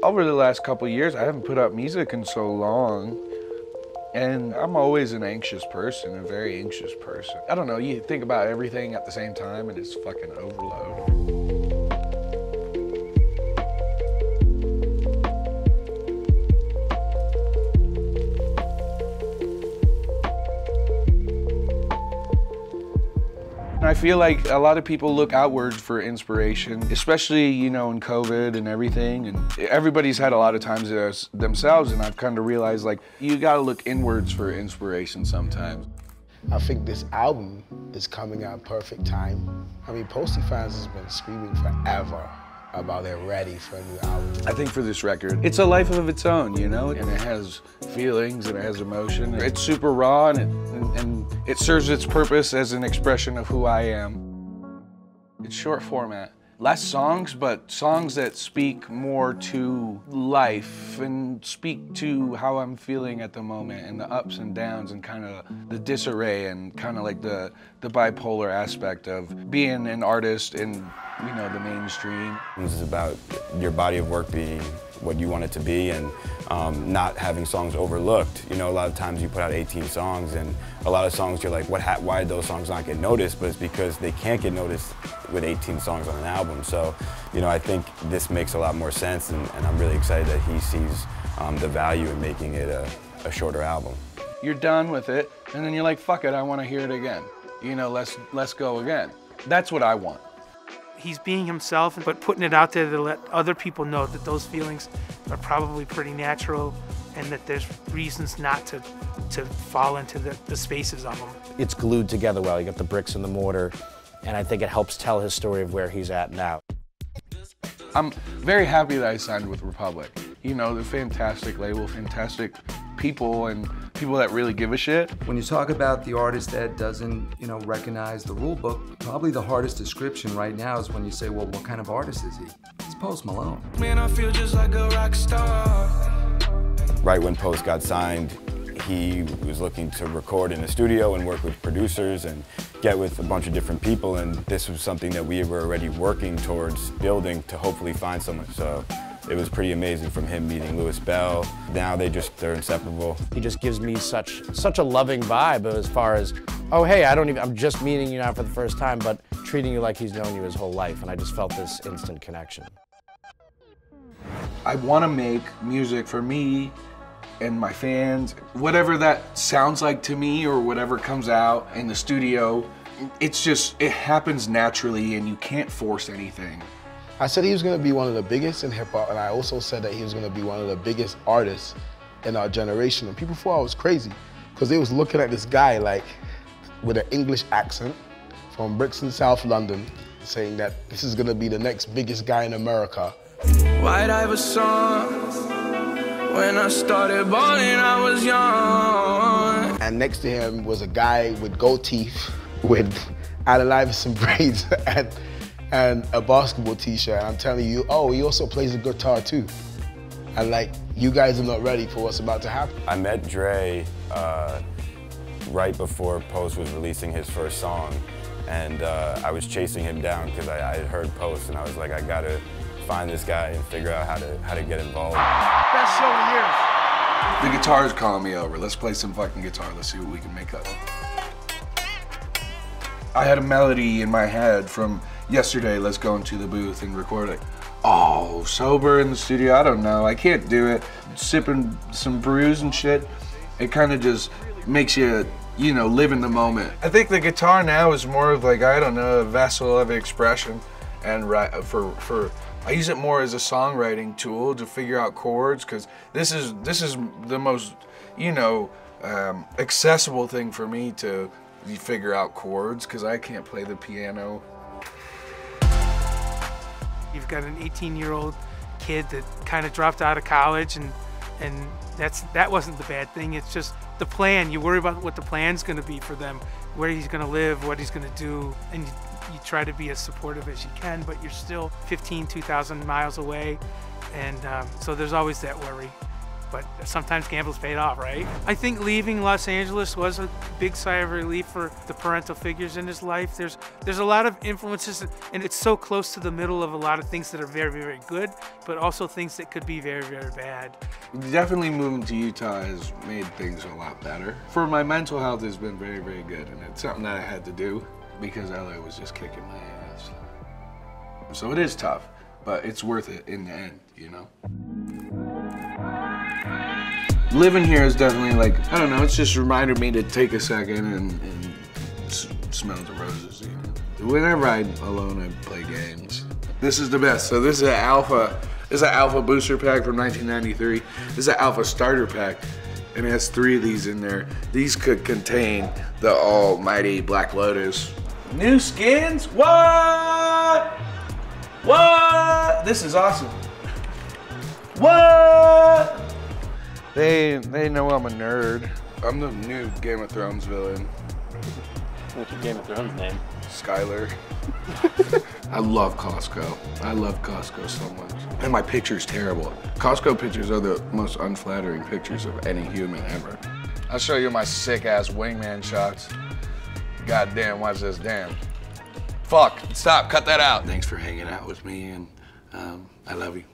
Over the last couple of years, I haven't put out music in so long, and I'm always an anxious person, a very anxious person. I don't know, you think about everything at the same time and it's fucking overload. I feel like a lot of people look outwards for inspiration, especially, you know, in COVID and everything. And everybody's had a lot of times themselves, and I've kind of realized, like, you gotta look inwards for inspiration sometimes. I think this album is coming at a perfect time. I mean, Posty fans has been screaming forever about they're ready for a new album. I think for this record, it's a life of its own, you know? And it has feelings and it has emotion. It's super raw and it serves its purpose as an expression of who I am. It's short format. Less songs, but songs that speak more to life and speak to how I'm feeling at the moment and the ups and downs and kind of the disarray and kind of like the bipolar aspect of being an artist in, you know, the mainstream. This is about your body of work being what you want it to be and not having songs overlooked. You know, a lot of times you put out 18 songs and a lot of songs you're like, why did those songs not get noticed? But it's because they can't get noticed with 18 songs on an album. So, you know, I think this makes a lot more sense and I'm really excited that he sees the value in making it a shorter album. You're done with it and then you're like, fuck it, I want to hear it again. You know, let's go again. That's what I want. He's being himself, but putting it out there to let other people know that those feelings are probably pretty natural and that there's reasons not to fall into the spaces of them. It's glued together well. You got the bricks and the mortar, and I think it helps tell his story of where he's at now. I'm very happy that I signed with Republic. You know, they're fantastic label, fantastic people, and people that really give a shit. When you talk about the artist that doesn't, you know, recognize the rule book, probably the hardest description right now is when you say, well, what kind of artist is he? He's Post Malone. Man, I feel just like a rock star. Right when Post got signed, he was looking to record in a studio and work with producers and get with a bunch of different people, and this was something that we were already working towards building to hopefully find someone. So it was pretty amazing from him meeting Louis Bell. Now they're inseparable. He just gives me such a loving vibe as far as, oh hey, I'm just meeting you now for the first time, but treating you like he's known you his whole life, and I just felt this instant connection. I want to make music for me and my fans, whatever that sounds like to me or whatever comes out in the studio. It happens naturally and you can't force anything. I said he was gonna be one of the biggest in hip hop, and I also said that he was gonna be one of the biggest artists in our generation. And people thought I was crazy, because they was looking at this guy like with an English accent from Brixton, South London, saying that this is gonna be the next biggest guy in America. White Iverson. When I started balling, I was young. And next to him was a guy with gold teeth, with Allen Iverson braids, and a basketball t-shirt. And I'm telling you, oh, he also plays the guitar too. And like, you guys are not ready for what's about to happen. I met Dre right before Post was releasing his first song, and I was chasing him down because I had heard Post, and I was like, I gotta find this guy and figure out how to get involved. Best show in years. The guitar's calling me over. Let's play some fucking guitar. Let's see what we can make up. I had a melody in my head from yesterday. Let's go into the booth and record it. Oh, sober in the studio, I don't know. I can't do it. Sipping some brews and shit. It kind of just makes you, you know, live in the moment. I think the guitar now is more of like, I don't know, a vessel of expression. And I use it more as a songwriting tool to figure out chords, because this is the most, you know, accessible thing for me to figure out chords, because I can't play the piano. You've got an 18-year-old kid that kind of dropped out of college, and that wasn't the bad thing. It's just the plan. You worry about what the plan's going to be for them, where he's going to live, what he's going to do, and you try to be as supportive as you can, but you're still 2,000 miles away, and so there's always that worry. but sometimes gambles paid off, right? I think leaving Los Angeles was a big sigh of relief for the parental figures in his life. There's a lot of influences, and it's so close to the middle of a lot of things that are very, very good, but also things that could be very, very bad. Definitely moving to Utah has made things a lot better. For my mental health, has been very, very good, and it's something that I had to do because LA was just kicking my ass. So it is tough, but it's worth it in the end, you know? Living here is definitely like, I don't know, it's just reminded me to take a second and smell the roses, you know? Whenever I'm alone, I play games. This is the best. So this is an Alpha. This is an Alpha booster pack from 1993. This is an Alpha starter pack, and it has 3 of these in there. These could contain the almighty Black Lotus. New skins? What? What? This is awesome. What? They know I'm a nerd. I'm the new Game of Thrones villain. What's your Game of Thrones name? Skylar. I love Costco. I love Costco so much. And my picture's terrible. Costco pictures are the most unflattering pictures of any human ever. I'll show you my sick ass wingman shots. God damn, watch this, damn. Fuck, stop, cut that out. Thanks for hanging out with me, and I love you.